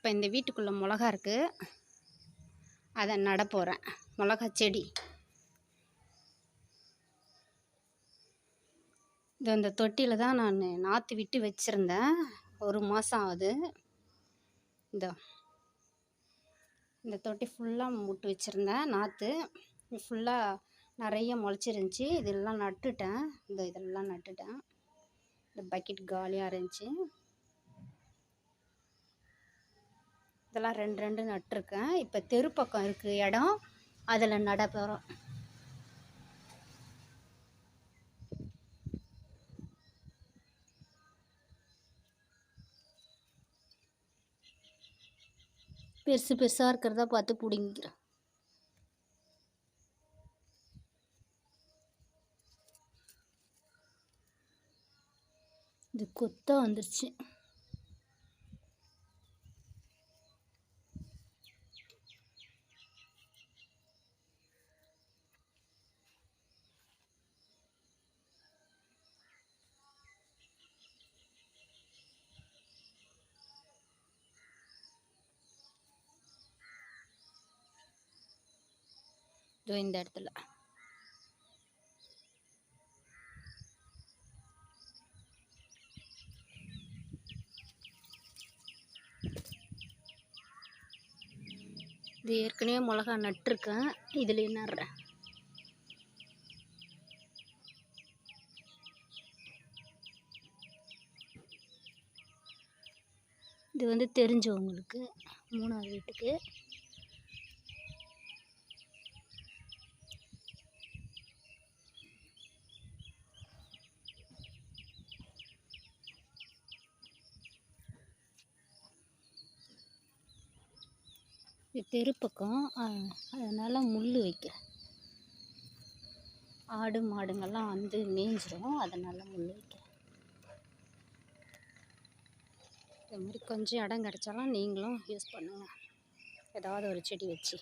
இப்போ இந்த வீட்டுக்குள்ளே மிளகா இருக்குது, அதை நட போகிறேன். மிளகா செடி இது அந்த தொட்டியில் தான் நான் நாற்று விட்டு வச்சுருந்தேன். 1 மாதம் ஆகுது. இந்த தொட்டி ஃபுல்லாக முட்டு வச்சுருந்தேன் நாற்று. ஃபுல்லாக நிறைய முளைச்சிருந்துச்சி. இதெல்லாம் நட்டுட்டேன். இதெல்லாம் நட்டுட்டேன். இந்த பக்கெட் காலியாக இருந்துச்சு. இதெல்லாம் 2 நட்டிருக்கேன். இப்போ தெரு பக்கம் இருக்குது இடம், அதில் நட போகிறோம். பெருசு பெருசாக இருக்கிறதா பார்த்து பிடிங்கிறேன். இது கொத்தா வந்துருச்சு. இந்த இடத்துல இது ஏற்கனவே மிளகா நட்டிருக்கேன். இதில் நடுறேன். இது தெரிஞ்சவங்களுக்கு, 3வது வீட்டுக்கு. இது தெரு பக்கம், அதனால் முள் வைக்கிறேன். ஆடு மாடுங்கள்லாம் மேய்ஞ்சிரும், அதனால் முள் வைக்கிறேன். இது மாதிரி கொஞ்சம் இடம் கிடச்சாலும் நீங்களும் யூஸ் பண்ணுங்கள், ஏதாவது ஒரு செடி வச்சு.